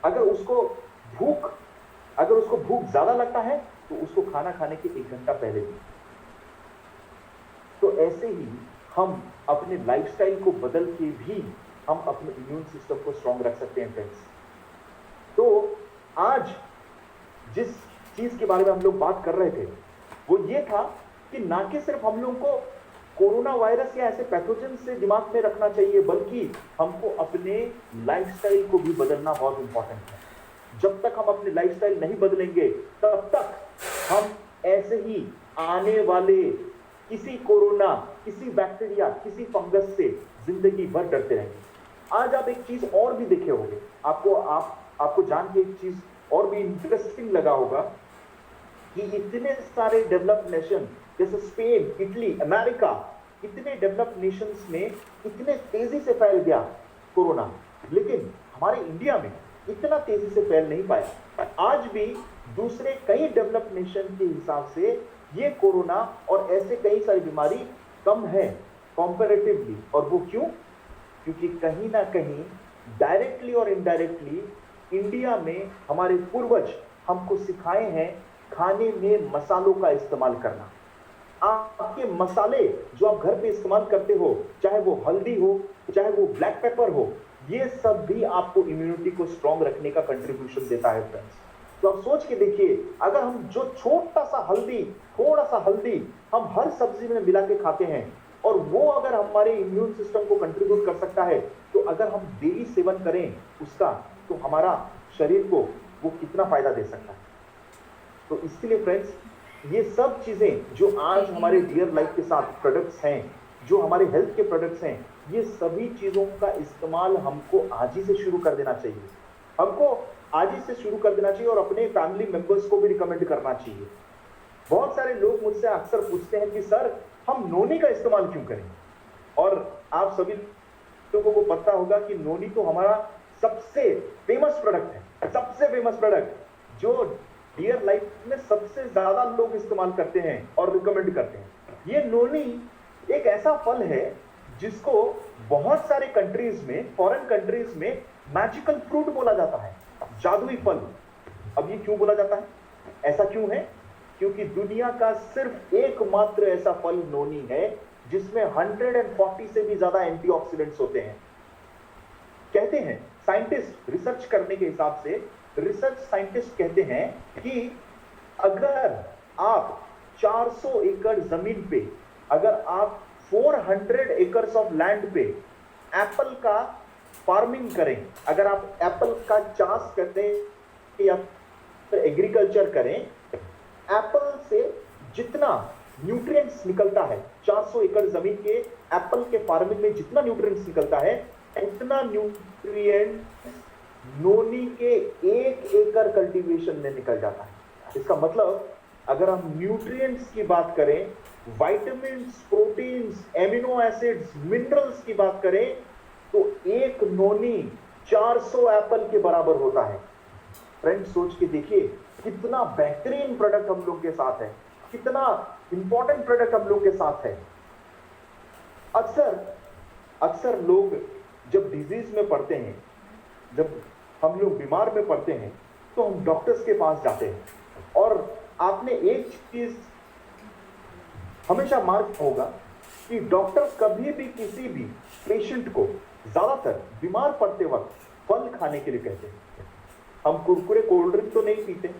अगर उसको भूख ज्यादा लगता है तो उसको खाना खाने के 1 घंटा पहले भी। तो ऐसे ही हम अपने लाइफस्टाइल को बदल के भी हम अपने इम्यून सिस्टम को स्ट्रांग रख सकते हैं फ्रेंड्स। तो आज जिस चीज के बारे में हम लोग बात कर रहे थे वो ये था कि ना कि सिर्फ हम लोगों को कोरोना वायरस या ऐसे पैथोजन से दिमाग में रखना चाहिए, बल्कि हमको अपने लाइफस्टाइल को भी बदलना बहुत इंपॉर्टेंट है। जब तक हम अपने लाइफस्टाइल नहीं बदलेंगे तब तक हम ऐसे ही आने वाले किसी कोरोना, किसी बैक्टीरिया, किसी फंगस से जिंदगी भर डरते रहेंगे। आज आप एक चीज और भी देखे होंगे, आपको जान के एक चीज और भी इंटरेस्टिंग लगा होगा कि इतने सारे डेवलप्ड नेशन जैसे स्पेन, इटली, अमेरिका, इतने डेवलप्ड नेशंस में इतने तेजी से फैल गया कोरोना, लेकिन हमारे इंडिया में इतना तेजी से फैल नहीं पाया। आज भी दूसरे कई डेवलप्ड नेशन के हिसाब से ये कोरोना और ऐसे कई सारी बीमारी कम है कंपैरेटिवली। और वो क्यों? क्योंकि कहीं ना कहीं डायरेक्टली और इनडायरेक्टली इंडिया में हमारे पूर्वज हमको सिखाए हैं खाने में मसालों का इस्तेमाल करना। आपके मसाले जो आप घर पे इस्तेमाल करते हो, चाहे वो हल्दी हो, चाहे वो ब्लैक पेपर हो, ये सब भी आपको इम्यूनिटी को स्ट्रांग रखने का कंट्रीब्यूशन देता है फ्रेंड्स। तो आप सोच के देखिए, अगर हम जो थोड़ा सा हल्दी हम हर सब्जी में मिला के खाते हैं और वो अगर हमारे इम्यून सिस्टम को कंट्रीब्यूट कर सकता है, तो अगर हम डेली सेवन करें उसका, तो हमारा शरीर को वो कितना फायदा दे सकता है। तो इसलिए फ्रेंड्स, ये सब चीजें जो आज हमारे डियर लाइफ के साथ प्रोडक्ट्स हैं, जो हमारे हेल्थ के प्रोडक्ट्स हैं, ये सभी चीजों का इस्तेमाल हमको आज ही से शुरू कर देना चाहिए। हमको आज ही से शुरू कर देना चाहिए और अपने फैमिली मेंबर्स को भी रिकमेंड करना चाहिए। बहुत सारे लोग मुझसे अक्सर पूछते हैं कि सर, हम नोनी का इस्तेमाल क्यों करें? और आप सभी लोगों को पता होगा कि नोनी तो हमारा सबसे फेमस प्रोडक्ट है, सबसे फेमस प्रोडक्ट जो डियर लाइफ में सबसे ज्यादा लोग इस्तेमाल करते हैं और रिकमेंड करते हैं। ये नोनी एक ऐसा फल है जिसको बहुत सारे कंट्रीज में, फॉरेन कंट्रीज में मैजिकल फ्रूट बोला जाता है, जादुई फल। अब ये क्यों बोला जाता है? ऐसा क्यों है? क्योंकि दुनिया का सिर्फ एकमात्र ऐसा फल नोनी है जिसमें 140 से भी ज्यादा एंटीऑक्सीडेंट्स होते हैं। कहते हैं साइंटिस्ट, रिसर्च करने के हिसाब से रिसर्च साइंटिस्ट कहते हैं कि अगर आप 400 एकड़ जमीन पे, अगर आप 400 एकर्स ऑफ लैंड पे एप्पल का फार्मिंग करें, अगर आप एप्पल का चाष करें या एग्रीकल्चर करें, एप्पल से जितना न्यूट्रिएंट्स निकलता है, 400 एकड़ जमीन के एप्पल के फार्मिंग में जितना न्यूट्रिएंट्स निकलता है, उतना न्यूट्रिएंट नोनी के 1 एकड़ कल्टीवेशन में निकल जाता है। इसका मतलब अगर हम न्यूट्रिएंट्स की बात करें, vitamins, proteins, amino acids, minerals की बात करें, तो एक नोनी 400 एप्पल के बराबर होता है। फ्रेंड्स, सोच के देखिए कितना बेहतरीन प्रोडक्ट हम लोग के साथ है, कितना इंपॉर्टेंट प्रोडक्ट हम लोग के साथ है। अक्सर लोग जब डिजीज में पड़ते हैं, जब हम लोग बीमार में पड़ते हैं, तो हम डॉक्टर्स के पास जाते हैं। और आपने एक चीज हमेशा मार्क होगा कि डॉक्टर कभी भी किसी भी पेशेंट को ज्यादातर बीमार पड़ते वक्त फल खाने के लिए कहते हैं। हम कुरकुरे, कोल्ड ड्रिंक तो नहीं पीते।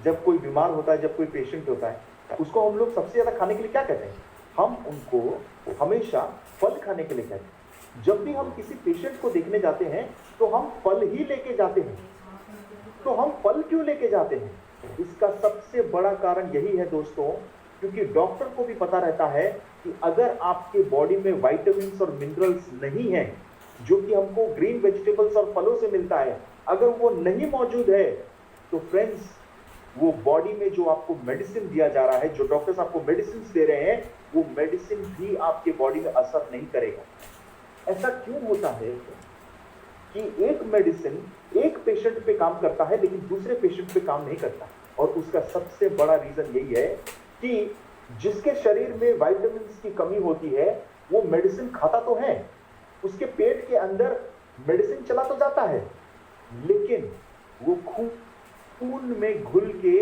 जब कोई बीमार होता है, जब कोई पेशेंट होता है, उसको हम लोग सबसे ज्यादा खाने के लिए क्या कहते हैं? हम उनको हमेशा फल खाने के लिए कहते हैं। जब भी हम किसी पेशेंट को देखने जाते हैं तो हम फल ही लेके जाते हैं। तो हम फल क्यों लेके जाते हैं? इसका सबसे बड़ा कारण यही है दोस्तों, क्योंकि डॉक्टर को भी पता रहता है कि अगर आपके बॉडी में विटामिन्स और मिनरल्स नहीं है, जो कि हमको ग्रीन वेजिटेबल्स और फलों से मिलता है, अगर वो नहीं मौजूद है, तो फ्रेंड्स, वो बॉडी में जो आपको मेडिसिन दिया जा रहा है, जो डॉक्टर्स आपको मेडिसिन दे रहे हैं, वो मेडिसिन भी आपके बॉडी में असर नहीं करेगा। ऐसा क्यों होता है कि एक मेडिसिन एक पेशेंट पे काम करता है लेकिन दूसरे पेशेंट पे काम नहीं करता? और उसका सबसे बड़ा रीजन यही है कि जिसके शरीर में विटामिन्स की कमी होती है, वो मेडिसिन खाता तो है, उसके पेट के अंदर मेडिसिन चला तो जाता है, लेकिन वो खून में घुल के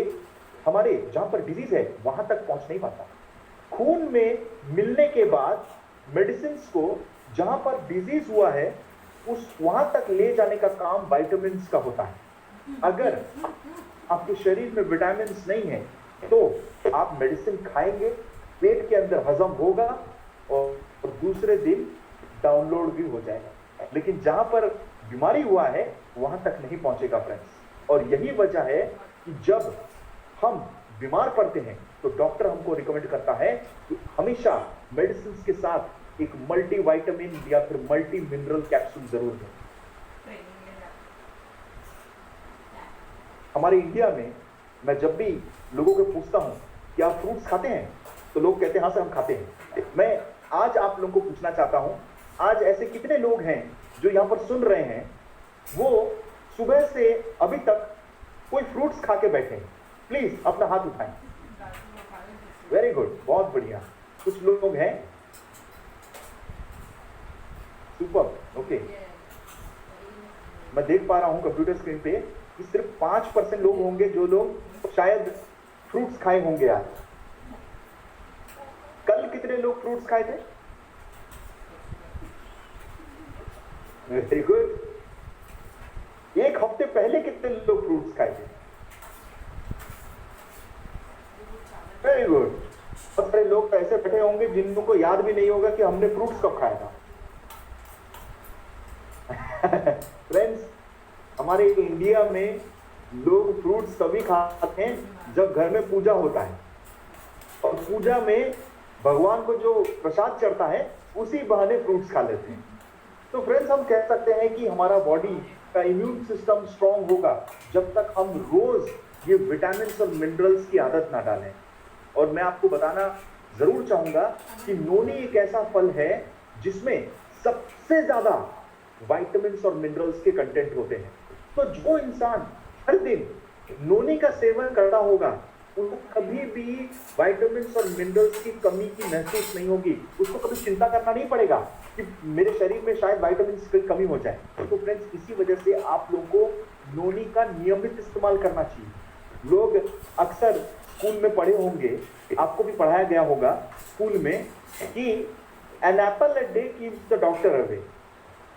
हमारे जहां पर डिजीज है वहां तक पहुंच नहीं पाता। खून में मिलने के बाद मेडिसिन को जहां पर डिजीज हुआ है उस वहां तक ले जाने का काम विटामिन का होता है। अगर आपके शरीर में विटामिन नहीं है तो आप मेडिसिन खाएंगे, पेट के अंदर हजम होगा और दूसरे दिन डाउनलोड भी हो जाएगा, लेकिन जहां पर बीमारी हुआ है वहां तक नहीं पहुंचेगा फ्रेंड्स। और यही वजह है कि जब हम बीमार पड़ते हैं तो डॉक्टर हमको रिकमेंड करता है कि हमेशा मेडिसिन के साथ एक मल्टीविटामिन या फिर मल्टी मिनरल कैप्सूल जरूर दें। हमारे इंडिया में मैं जब भी लोगों को पूछता हूं कि आप फ्रूट्स खाते हैं तो लोग कहते हैं हाँ सर हम खाते हैं। मैं आज आप लोगों को पूछना चाहता हूं, आज ऐसे कितने लोग हैं जो यहां पर सुन रहे हैं वो सुबह से अभी तक कोई फ्रूट्स खा के बैठे हैं? प्लीज अपना हाथ उठाएं। वेरी गुड, बहुत बढ़िया। कुछ लोग हैं, सुपर, ओके। मैं देख पा रहा हूं कंप्यूटर स्क्रीन पे कि सिर्फ 5% लोग होंगे जो लोग शायद फ्रूट्स खाए होंगे आज। कल कितने लोग फ्रूट्स खाए थे? Very good. एक हफ्ते पहले कितने लोग फ्रूट्स खाए थे? Very good. बहुत सारे लोग ऐसे बैठे होंगे जिनको याद भी नहीं होगा कि हमने फ्रूट्स कब खाया था। फ्रेंड्स, हमारे इंडिया में लोग फ्रूट्स तभी खाते हैं जब घर में पूजा होता है और पूजा में भगवान को जो प्रसाद चढ़ता है उसी बहाने फ्रूट्स खा लेते हैं। तो फ्रेंड्स, हम कह सकते हैं कि हमारा बॉडी का इम्यून सिस्टम स्ट्रांग होगा जब तक हम रोज ये विटामिन और मिनरल्स की आदत ना डालें। और मैं आपको बताना जरूर चाहूंगा कि नोनी एक ऐसा फल है जिसमें सबसे ज्यादा विटामिन और मिनरल्स के कंटेंट होते हैं। तो जो इंसान हर दिन नोनी का सेवन करता होगा उनको कभी भी विटामिन और मिनरल्स की कमी की महसूस नहीं होगी। उसको कभी चिंता करना नहीं पड़ेगा कि मेरे शरीर में शायद विटामिन की कमी हो जाए। तो फ्रेंड्स, इसी वजह से आप लोगों को नोनी का नियमित इस्तेमाल करना चाहिए। लोग अक्सर स्कूल में पढ़े होंगे, आपको भी पढ़ाया गया होगा स्कूल में कि an apple a day keeps the doctor away.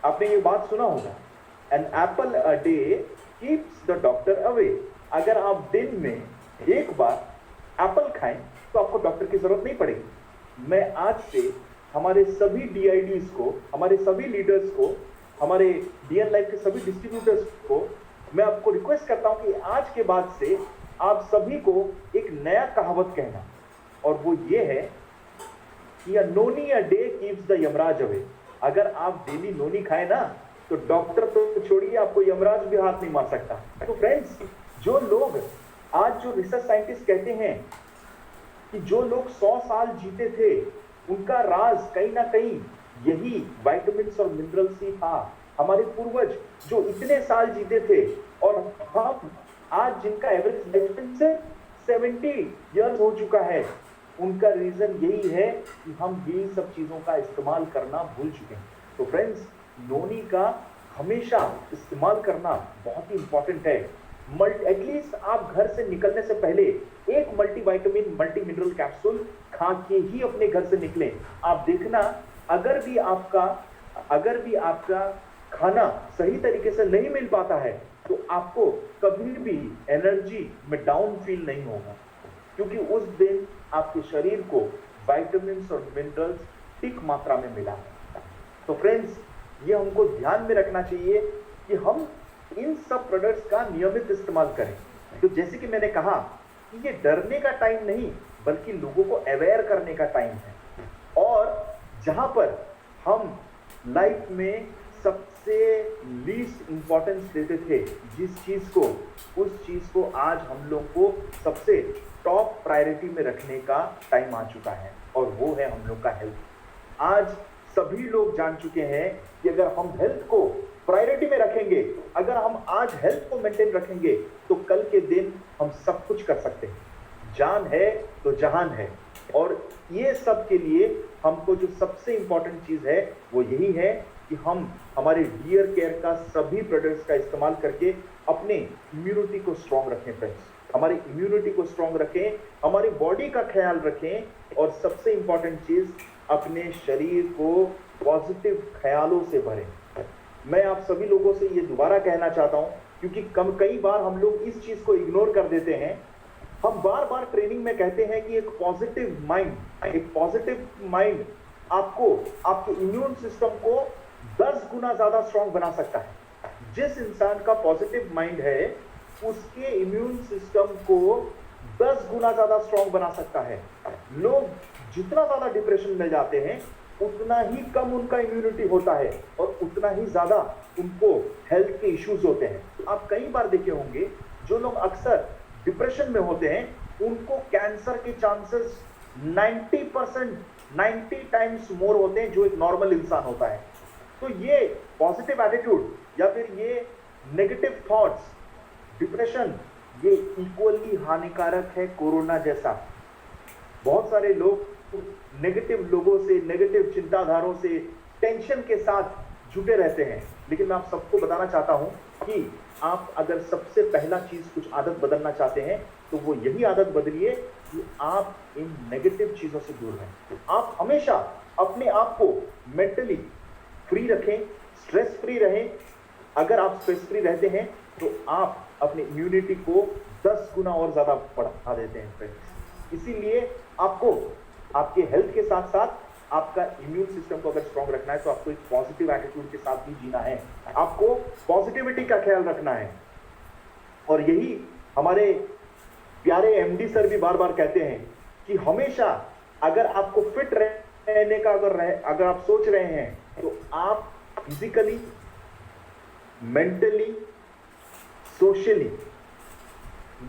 आपने ये बात सुना होगा, an apple a day keeps the doctor away. अगर आप दिन में एक बार एप्पल खाएं तो आपको डॉक्टर की जरूरत नहीं पड़ेगी। मैं आज से हमारे सभी DIDs को, हमारे सभी लीडर्स को, हमारे DN लाइफ के सभी डिस्ट्रीब्यूटर्स को मैं आपको रिक्वेस्ट करता हूं कि आज के बाद से आप सभी को एक नया कहावत कहना, और वो ये है कि a noni a day keeps the Yamraj away. अगर आप डेली नोनी खाए ना तो डॉक्टर तो छोड़िए, आपको यमराज भी हाथ नहीं मार सकता। तो फ्रेंड्स, जो लोग आज जो रिसर्च साइंटिस्ट कहते हैं कि जो लोग 100 साल जीते थे उनका राज कहीं ना कहीं यही विटामिन और मिनरल्स ही था। हमारे पूर्वज जो इतने साल जीते थे और हम आज जिनका एवरेज लाइफ से 70 ईयर्स हो चुका है, उनका रीजन यही है कि हम यही सब चीजों का इस्तेमाल करना भूल चुके हैं। तो फ्रेंड्स, नोनी का हमेशा इस्तेमाल करना बहुत ही इंपॉर्टेंट है। एटलीस्ट आप घर से निकलने से पहले एक मल्टीविटामिन मल्टी मिनरल कैप्सूल खा के ही अपने घर से निकलें। आप देखना, अगर भी आपका खाना सही तरीके से नहीं मिल पाता है तो आपको कभी भी एनर्जी में डाउन फील नहीं होगा, क्योंकि उस दिन आपके शरीर को विटामिन और मिनरल्स ठीक मात्रा में मिला है। तो फ्रेंड्स, ये हमको ध्यान में रखना चाहिए कि हम इन सब प्रोडक्ट्स का नियमित इस्तेमाल करें। तो जैसे कि मैंने कहा कि ये डरने का टाइम नहीं बल्कि लोगों को अवेयर करने का टाइम है। और जहां पर हम लाइफ में सबसे लीस्ट इंपॉर्टेंस देते थे जिस चीज को, उस चीज को आज हम लोग को सबसे टॉप प्रायोरिटी में रखने का टाइम आ चुका है, और वो है हम लोग का हेल्थ। आज सभी लोग जान चुके हैं कि अगर हम हेल्थ को प्रायोरिटी में रखेंगे, अगर हम आज हेल्थ को मेंटेन रखेंगे तो कल के दिन हम सब कुछ कर सकते हैं। जान है तो जहान है। और ये सब के लिए हमको जो सबसे इंपॉर्टेंट चीज है वो यही है कि हम हमारे डियर केयर का सभी प्रोडक्ट्स का इस्तेमाल करके अपने इम्यूनिटी को स्ट्रांग रखें फ्रेंड्स, हमारी इम्यूनिटी को स्ट्रांग रखें, हमारी बॉडी का ख्याल रखें और सबसे इंपॉर्टेंट चीज अपने शरीर को पॉजिटिव ख्यालों से भरें। मैं आप सभी लोगों से ये दोबारा कहना चाहता हूं क्योंकि कई बार हम लोग इस चीज को इग्नोर कर देते हैं। हम बार बार ट्रेनिंग में कहते हैं कि एक पॉजिटिव माइंड आपको आपके इम्यून सिस्टम को 10 गुना ज्यादा स्ट्रांग बना सकता है। जिस इंसान का पॉजिटिव माइंड है उसके इम्यून सिस्टम को 10 गुना ज्यादा स्ट्रांग बना सकता है। लोग जितना ज्यादा डिप्रेशन में जाते हैं उतना ही कम उनका इम्यूनिटी होता है और उतना ही ज्यादा उनको हेल्थ के इश्यूज होते हैं। आप कई बार देखे होंगे जो लोग अक्सर डिप्रेशन में होते हैं उनको कैंसर के चांसेस 90 टाइम्स मोर होते हैं जो एक नॉर्मल इंसान होता है। तो ये पॉजिटिव एटीट्यूड या फिर ये नेगेटिव थॉट्स, डिप्रेशन, ये इक्वली हानिकारक है कोरोना जैसा। बहुत सारे लोग नेगेटिव लोगों से, नेगेटिव चिंताधारों से, टेंशन के साथ जुटे रहते हैं। लेकिन मैं आप सबको बताना चाहता हूं कि आप अगर सबसे पहला चीज कुछ आदत बदलना चाहते हैं तो वो यही आदत बदलिए कि आप इन नेगेटिव चीजों से दूर रहें। आप हमेशा अपने आप को मेंटली फ्री रखें, स्ट्रेस फ्री रहें। अगर आप स्ट्रेस फ्री रहते हैं तो आप अपनी इम्यूनिटी को 10 गुना और ज्यादा बढ़ा देते हैं फ्रेंड्स। इसीलिए आपको आपके हेल्थ के साथ साथ आपका इम्यून सिस्टम को अगर स्ट्रांग रखना है तो आपको एक पॉजिटिव एटीट्यूड के साथ भी जीना है, आपको पॉजिटिविटी का ख्याल रखना है। और यही हमारे प्यारे एमडी सर भी बार बार कहते हैं कि हमेशा अगर आपको फिट रहने का अगर आप सोच रहे हैं तो आप फिजिकली, मेंटली, सोशली,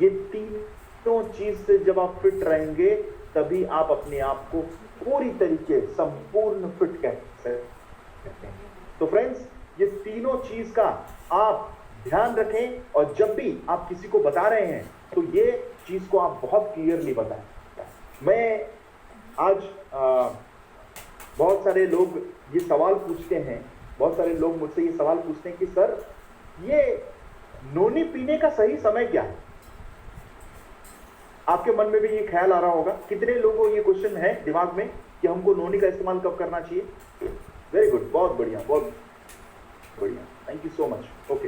ये तीनों चीज से जब आप फिट रहेंगे तभी आप अपने आप को पूरी तरीके संपूर्ण फिट कह सकते हैं। तो फ्रेंड्स, ये तीनों चीज का आप ध्यान रखें और जब भी आप किसी को बता रहे हैं तो ये चीज को आप बहुत क्लियरली बताएं। मैं आज बहुत सारे लोग ये सवाल पूछते हैं, बहुत सारे लोग मुझसे ये सवाल पूछते हैं कि सर ये नोनी पीने का सही समय क्या है? आपके मन में भी ये ख्याल आ रहा होगा, कितने लोगों को ये क्वेश्चन है दिमाग में कि हमको नोनी का इस्तेमाल कब करना चाहिए? वेरी गुड, बहुत बढ़िया, बहुत बढ़िया, thank you so much. Okay,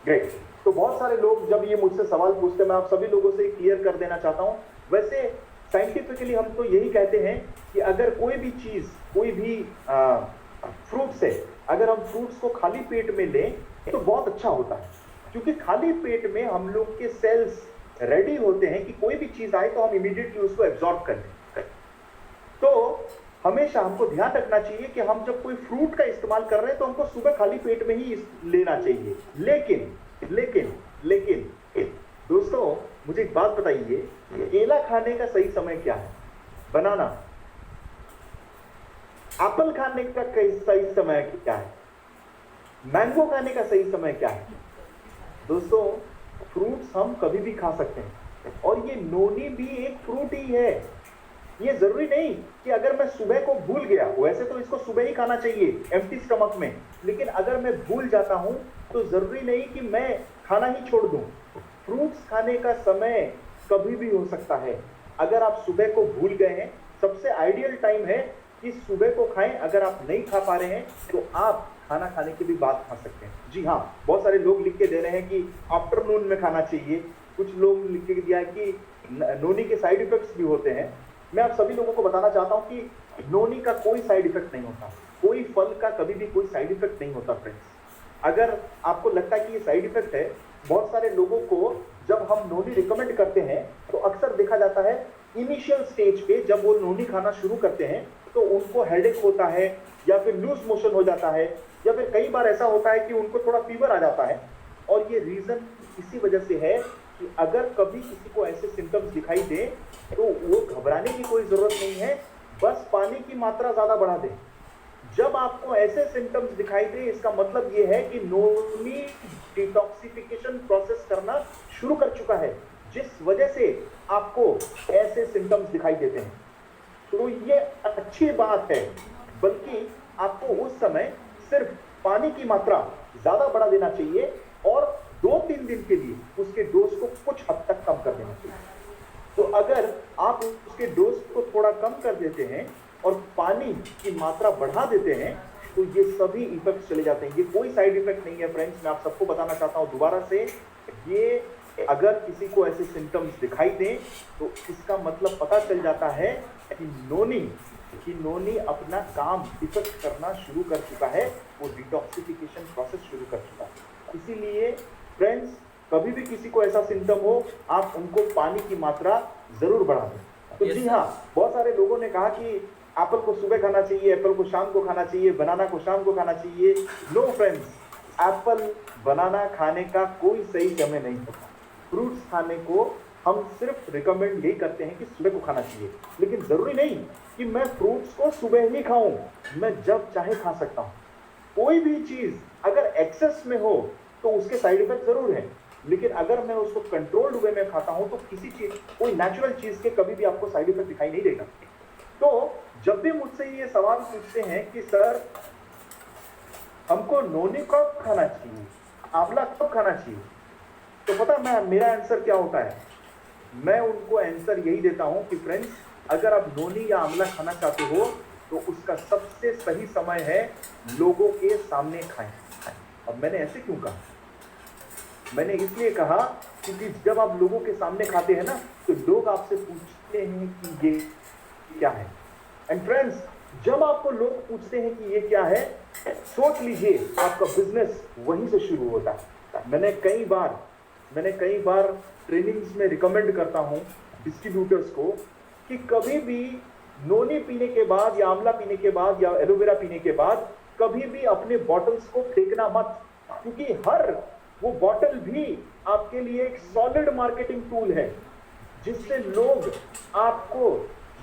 great. तो बहुत सारे लोग जब ये मुझसे सवाल पूछते हैं, मैं आप सभी लोगों से क्लियर कर देना चाहता हूं। वैसे साइंटिफिकली हम तो यही कहते हैं कि अगर कोई भी चीज, कोई भी फ्रूट्स है, अगर हम फ्रूट्स को खाली पेट में लें तो बहुत अच्छा होता है, क्योंकि खाली पेट में हम लोग के सेल्स रेडी होते हैं कि कोई भी चीज आए तो हम इमीडिएटली उसको एब्जॉर्ब कर लें। तो हमेशा हमको ध्यान रखना चाहिए कि हम जब कोई फ्रूट का इस्तेमाल कर रहे हैं तो हमको सुबह खाली पेट में ही लेना चाहिए। लेकिन दोस्तों, मुझे एक बात बताइए, केला खाने का सही समय क्या है? बनाना, एप्पल खाने का सही समय क्या है? मैंगो खाने का सही समय क्या है? दोस्तों, फ्रूट्स हम कभी भी खा सकते हैं और ये नोनी भी एक फ्रूट ही है। ये जरूरी नहीं कि अगर मैं सुबह को भूल गया, वैसे तो इसको सुबह ही खाना चाहिए एम्प्टी स्टमक में, लेकिन अगर मैं भूल जाता हूं तो जरूरी नहीं कि मैं खाना ही छोड़ दूं। फ्रूट्स खाने का समय कभी भी हो सकता है। अगर आप सुबह को भूल गए हैं, सबसे आइडियल टाइम है कि सुबह को खाएं। अगर आप नहीं खा पा रहे हैं तो आप खाना खाने के भी बाद खा सकते हैं। जी हाँ, बहुत सारे लोग लिख के दे रहे हैं कि आफ्टरनून में खाना चाहिए। कुछ लोग लिख के दिया है कि नोनी के साइड इफेक्ट्स भी होते हैं। मैं आप सभी लोगों को बताना चाहता हूं कि नोनी का कोई साइड इफेक्ट नहीं होता, कोई फल का कभी भी कोई साइड इफेक्ट नहीं होता फ्रेंड्स। अगर आपको लगता है कि ये साइड इफेक्ट है, बहुत सारे लोगों को जब हम नोनी रिकमेंड करते हैं तो अक्सर देखा जाता है इनिशियल स्टेज पे जब वो नोनी खाना शुरू करते हैं तो उनको हेडेक होता है या फिर लूज मोशन हो जाता है या फिर कई बार ऐसा होता है कि उनको थोड़ा फीवर आ जाता है। और ये रीजन इसी वजह से है कि अगर कभी किसी को ऐसे सिम्टम्स दिखाई दे तो वो घबराने की कोई जरूरत नहीं है, बस पानी की मात्रा ज्यादा बढ़ा दें। जब आपको ऐसे सिम्टम्स दिखाई दे, इसका मतलब ये है कि नोनी डिटॉक्सिफिकेशन प्रोसेस करना शुरू कर चुका है, जिस वजह से आपको ऐसे सिम्टम्स दिखाई देते हैं। तो ये अच्छी बात है, बल्कि आपको उस समय सिर्फ पानी की मात्रा ज्यादा बढ़ा देना चाहिए और 2 2-3 दिन के लिए उसके डोज को कुछ हद तक कम कर देना चाहिए। तो अगर आप उसके डोज को थोड़ा कम कर देते हैं और पानी की मात्रा बढ़ा देते हैं तो ये सभी इफेक्ट्स चले जाते हैं। ये कोई साइड इफेक्ट नहीं है फ्रेंड्स, मैं आप सबको बताना चाहता हूं दोबारा से। ये अगर किसी को ऐसे सिम्टम्स दिखाई दें तो इसका मतलब पता चल जाता है कि नोनी अपना काम इफेक्ट करना शुरू कर चुका है, वो डिटॉक्सिफिकेशन प्रोसेस शुरू कर चुका है। इसीलिए फ्रेंड्स, कभी भी किसी को ऐसा सिम्टम हो, आप उनको पानी की मात्रा जरूर बढ़ा दें। तो जी हाँ, बहुत सारे लोगों ने कहा कि एप्पल को सुबह खाना चाहिए, एप्पल को शाम को खाना चाहिए, बनाना को शाम को खाना चाहिए। नो फ्रेंड्स, एप्पल बनाना खाने का कोई सही समय नहीं होता। फ्रूट्स खाने को हम सिर्फ रिकमेंड यही करते हैं कि सुबह को खाना चाहिए, लेकिन जरूरी नहीं कि मैं फ्रूट्स को सुबह ही खाऊं, मैं जब चाहे खा सकता हूं। कोई भी चीज अगर एक्सेस में हो तो उसके साइड इफेक्ट जरूर है, लेकिन अगर मैं उसको कंट्रोल्ड वे में खाता हूं तो किसी चीज, कोई नेचुरल चीज के कभी भी आपको साइड इफेक्ट दिखाई नहीं देगा। तो जब भी मुझसे ये सवाल पूछते हैं कि सर हमको नोनी कब खाना चाहिए, आंवला कब खाना चाहिए, तो पता मेरा आंसर क्या होता है? मैं उनको आंसर यही देता हूं कि फ्रेंड्स, अगर आप नोनी या आंवला खाना चाहते हो तो उसका सबसे सही समय है लोगों के सामने खाएं। अब मैंने ऐसे क्यों कहा? मैंने इसलिए कहा क्योंकि जब आप लोगों के सामने खाते हैं ना तो लोग आपसे पूछते हैं कि ये क्या है। एंड फ्रेंड्स, जब आपको लोग पूछते हैं कि ये क्या है, सोच लीजिए आपका बिजनेस वहीं से शुरू होता है। मैंने कई बार ट्रेनिंग्स में रिकमेंड करता हूं डिस्ट्रीब्यूटर्स को कि कभी भी नोनी पीने के बाद या आंवला पीने के बाद या एलोवेरा पीने के बाद कभी भी अपने बॉटल्स को फेंकना मत, क्योंकि हर वो बॉटल भी आपके लिए एक सॉलिड मार्केटिंग टूल है जिससे लोग आपको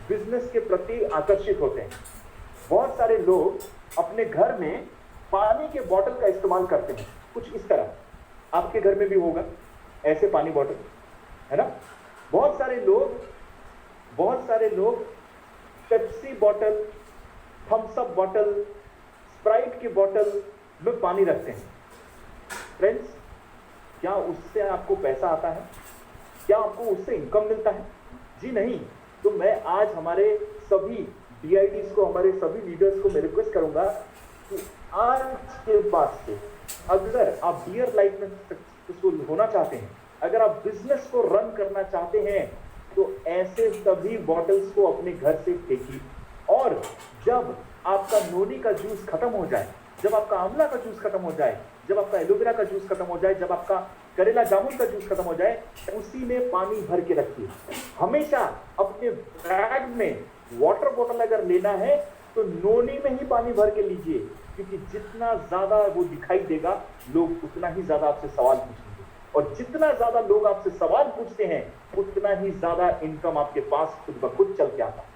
बिजनेस के प्रति आकर्षित होते हैं। बहुत सारे लोग अपने घर में पानी के बॉटल का इस्तेमाल करते हैं, कुछ इस तरह, आपके घर में भी होगा ऐसे पानी बॉटल, है ना? बहुत सारे लोग Pepsi bottle, Thums Up bottle, Sprite की बॉटल में पानी रखते हैं। फ्रेंड्स, क्या उससे आपको पैसा आता है? क्या आपको उससे इनकम मिलता है? जी नहीं। तो मैं आज हमारे सभी DITs को, हमारे सभी लीडर्स को मैं रिक्वेस्ट करूंगा कि आज के बाद से अगर आप डियर लाइफ में सक्सेसफुल होना चाहते हैं, अगर आप बिजनेस को रन करना चाहते हैं, तो ऐसे सभी बॉटल्स को अपने घर से फेंकिए। और जब आपका नोनी का जूस खत्म हो जाए, जब आपका आंवला का जूस खत्म हो जाए, जब आपका एलोवेरा का जूस खत्म हो जाए, जब आपका करेला जामुन का जूस खत्म हो जाए, उसी में पानी भर के रखिए। हमेशा अपने बैग में वाटर बॉटल अगर लेना है तो नोनी में ही पानी भर के लीजिए, क्योंकि जितना ज्यादा वो दिखाई देगा, लोग उतना ही ज्यादा आपसे सवाल पूछेंगे, और जितना ज्यादा लोग आपसे सवाल पूछते हैं उतना ही ज्यादा इनकम आपके पास खुद ब खुद चल के आता है।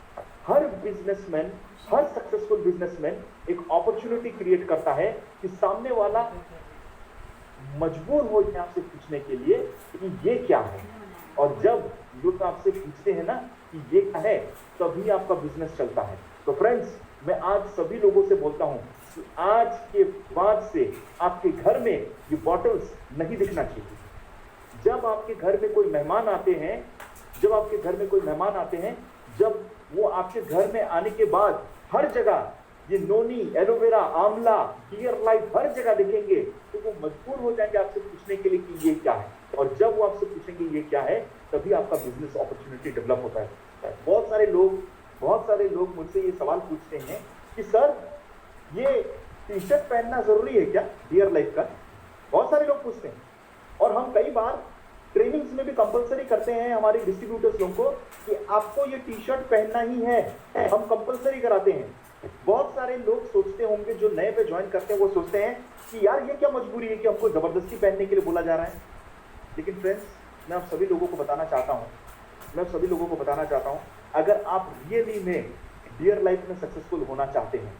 हर बिजनेसमैन, हर सक्सेसफुल बिजनेसमैन एक अपॉर्चुनिटी क्रिएट करता है कि सामने वाला मजबूर हो जाए आपसे पूछने के लिए कि ये क्या है। और जब लोग आपसे पूछते हैं ना कि ये क्या है, तभी आपका बिजनेस चलता है। तो फ्रेंड्स, मैं आज सभी लोगों से बोलता हूं कि आज के बाद से आपके घर में ये बॉटल्स नहीं दिखना चाहिए। जब आपके घर में कोई मेहमान आते हैं, जब वो आपके घर में आने के बाद हर जगह ये नोनी, एलोवेरा, आंवला, डियर लाइफ हर जगह दिखेंगे, तो वो मजबूर हो जाएंगे आपसे पूछने के लिए कि ये क्या है। और जब वो आपसे पूछेंगे ये क्या है, तभी आपका बिजनेस अपॉर्चुनिटी डेवलप होता है। बहुत सारे लोग मुझसे ये सवाल पूछते हैं कि सर, ये टी शर्ट पहनना जरूरी है क्या डियर लाइफ का? बहुत सारे लोग पूछते हैं, और हम कई बार ट्रेनिंग्स में भी कंपलसरी करते हैं हमारे डिस्ट्रीब्यूटर्स लोगों को कि आपको ये टी शर्ट पहनना ही है, हम कंपलसरी कराते हैं। बहुत सारे लोग सोचते होंगे, जो नए पे ज्वाइन करते हैं, वो सोचते हैं कि यार ये क्या मजबूरी है कि हमको जबरदस्ती पहनने के लिए बोला जा रहा है। लेकिन फ्रेंड्स, मैं आप सभी लोगों को बताना चाहता हूं, अगर आप रियली में डियर लाइफ में सक्सेसफुल होना चाहते हैं,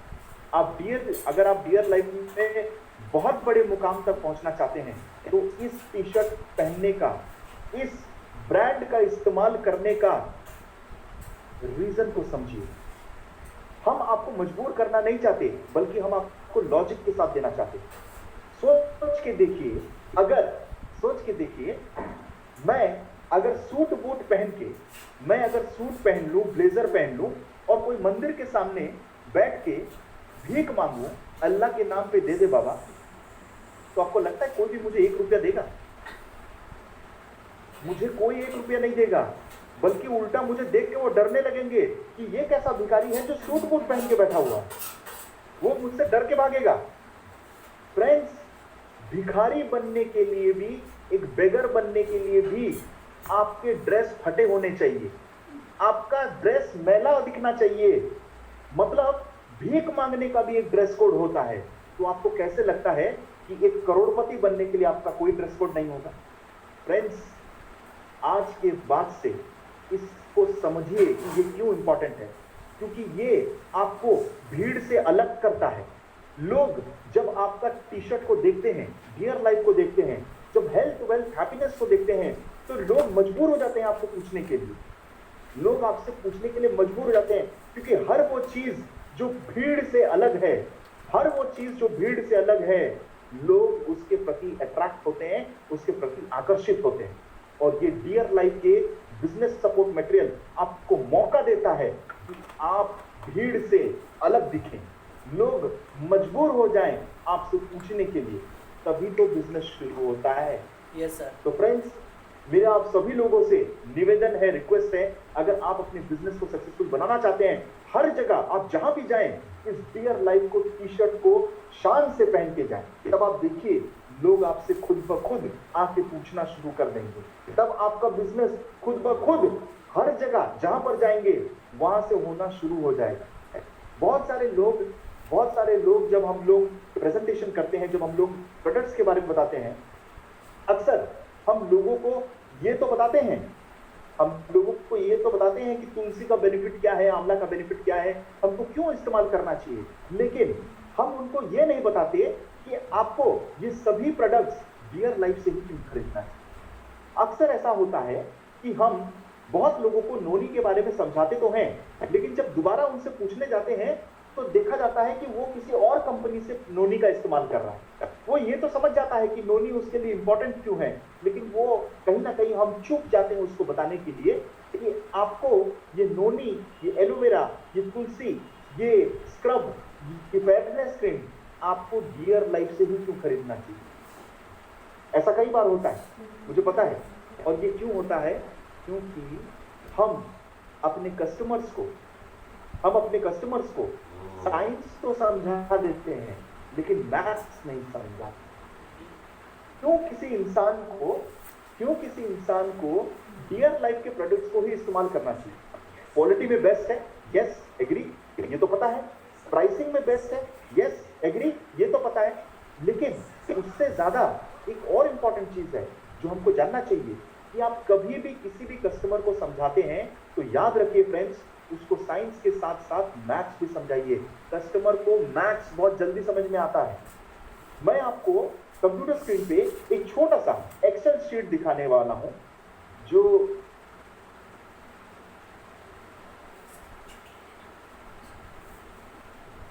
अगर आप डियर लाइफ में बहुत बड़े मुकाम तक पहुंचना चाहते हैं, तो इस टी शर्ट पहनने का, इस ब्रांड का इस्तेमाल करने का रीजन को समझिए। हम आपको मजबूर करना नहीं चाहते, बल्कि हम आपको लॉजिक के साथ देना चाहते हैं। सोच के देखिए, अगर सोच के देखिए, मैं अगर सूट बूट पहन के, मैं अगर सूट पहन लूं, ब्लेजर पहन लूं और कोई मंदिर के सामने बैठ के भीख मांगू, अल्लाह के नाम पे दे दे बाबा, तो आपको लगता है कोई भी मुझे 1 रुपया देगा? मुझे कोई 1 रुपया नहीं देगा, बल्कि उल्टा मुझे देख के वो डरने लगेंगे कि ये कैसा भिखारी है जो सूट बूट पहन के बैठा हुआ है, वो मुझसे डर के भागेगा। फ्रेंड्स, भिखारी बनने के लिए भी, एक बेगर बनने के लिए भी आपके ड्रेस फटे होने चाहिए, आपका ड्रेस मैला दिखना चाहिए। मतलब भीख मांगने का भी एक ड्रेस कोड होता है। तो आपको कैसे लगता है कि एक करोड़पति बनने के लिए आपका कोई ड्रेस कोड नहीं होगा? फ्रेंड्स, आज के बाद से इसको समझिए कि ये क्यों इंपॉर्टेंट है, क्योंकि ये आपको भीड़ से अलग करता है। लोग जब आपका टी शर्ट को देखते हैं, डियर लाइफ को देखते हैं, जब हेल्थ वेल्थ हैप्पीनेस को देखते हैं, तो लोग मजबूर हो जाते हैं आपको पूछने के लिए, लोग आपसे पूछने के लिए मजबूर हो जाते हैं, क्योंकि हर वो चीज जो भीड़ से अलग है, हर वो चीज जो भीड़ से अलग है, लोग उसके प्रति अट्रैक्ट होते हैं, उसके प्रति आकर्षित होते हैं। और ये डियर लाइफ के बिजनेस सपोर्ट मटेरियल आपको मौका देता है कि आप भीड़ से अलग दिखें, लोग मजबूर हो जाएं आपसे पूछने के लिए, तभी तो बिजनेस शुरू होता है। Yes sir. तो फ्रेंड्स, मेरा आप सभी लोगों से निवेदन है, रिक्वेस्ट है, अगर आप अपने बिजनेस को सक्सेसफुल बनाना चाहते हैं, हर जगह आप जहां भी जाएं, इस डियर लाइफ को, टी शर्ट को शान से पहन के जाएं। तब आप देखिए, लोग आपसे खुद ब खुद आके पूछना शुरू कर देंगे। तब आपका बिजनेस खुद ब खुद हर जगह जहां पर जाएंगे वहां से होना शुरू हो जाएगा। बहुत सारे लोग जब हम लोग प्रेजेंटेशन करते हैं, जब हम लोग प्रोडक्ट्स के बारे में बताते हैं, अक्सर हम लोगों को ये तो बताते हैं, कि तुलसी का बेनिफिट क्या है, आंवला का बेनिफिट क्या है, हमको क्यों इस्तेमाल करना चाहिए, लेकिन हम उनको ये नहीं बताते कि आपको ये सभी प्रोडक्ट्स डियर लाइफ से ही क्यों खरीदना चाहिए। अक्सर ऐसा होता है कि हम बहुत लोगों को नोनी के बारे में समझाते तो हैं, लेकिन जब दोबारा उनसे पूछने जाते हैं तो देखा जाता है कि वो किसी और कंपनी से नोनी का इस्तेमाल कर रहा है। वो ये तो समझ जाता है कि नोनी उसके लिए इंपॉर्टेंट क्यों है, लेकिन वो कहीं ना कहीं हम चूक जाते हैं उसको बताने के लिए कि आपको ये नोनी, ये एलोवेरा, ये तुलसी, ये स्क्रब, ये फेयरनेस क्रीम आपको डियर लाइफ से ही क्यों खरीदना चाहिए। ऐसा कई बार होता है, मुझे पता है। और ये क्यों होता है? क्योंकि हम अपने कस्टमर्स को साइंस तो समझा देते हैं, लेकिन मैथ्स नहीं समझाते। क्यों किसी इंसान को डियर लाइफ के प्रोडक्ट्स को ही इस्तेमाल करना चाहिए? क्वालिटी में बेस्ट है, यस एग्री, ये तो पता है। प्राइसिंग में बेस्ट है, यस एग्री, ये तो पता है। लेकिन उससे ज्यादा एक और इंपॉर्टेंट चीज है जो हमको जानना चाहिए कि आप कभी भी किसी भी कस्टमर को समझाते हैं तो याद रखिए फ्रेंड्स, उसको साइंस के साथ साथ मैथ्स भी समझाइए। कस्टमर को मैथ्स बहुत जल्दी समझ में आता है। मैं आपको कंप्यूटर स्क्रीन पे एक छोटा सा एक्सेल शीट दिखाने वाला हूं, जो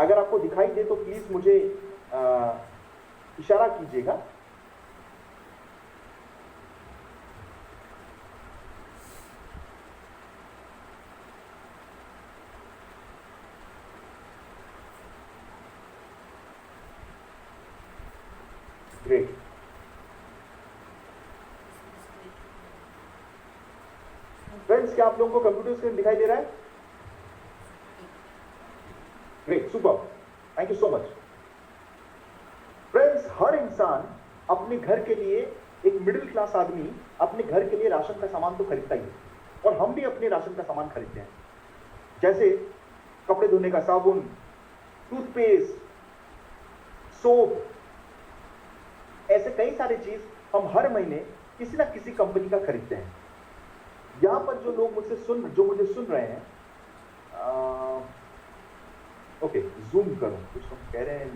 अगर आपको दिखाई दे तो प्लीज मुझे इशारा कीजिएगा। ग्रेट। फ्रेंड्स, क्या आप लोगों को कंप्यूटर स्क्रीन दिखाई दे रहा है? Great, super, thank you so much. Friends, हर इंसान अपने घर के लिए, एक मिडिल क्लास आदमी अपने घर के लिए राशन का सामान तो खरीदता ही है, और हम भी अपने राशन का सामान खरीदते हैं, जैसे कपड़े धोने का साबुन, टूथपेस्ट, सोप, ऐसे कई सारे चीज हम हर महीने किसी ना किसी कंपनी का खरीदते हैं। यहां पर जो मुझे सुन रहे हैं, ओके, जूम करो, कुछ हम कह रहे हैं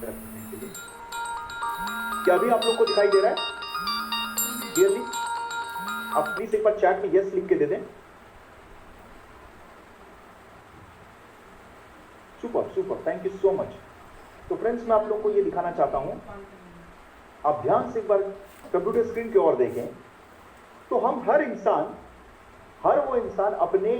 रखने के लिए। क्या अभी आप लोग को दिखाई दे रहा है क्लियरली? आप प्लीज एक बार चैट में यस लिख के दे दें। Super super, thank you so much. तो फ्रेंड्स, मैं आप लोगों को ये दिखाना चाहता हूं आप ध्यान से एक बार कंप्यूटर स्क्रीन की ओर देखें तो हम हर वो इंसान अपने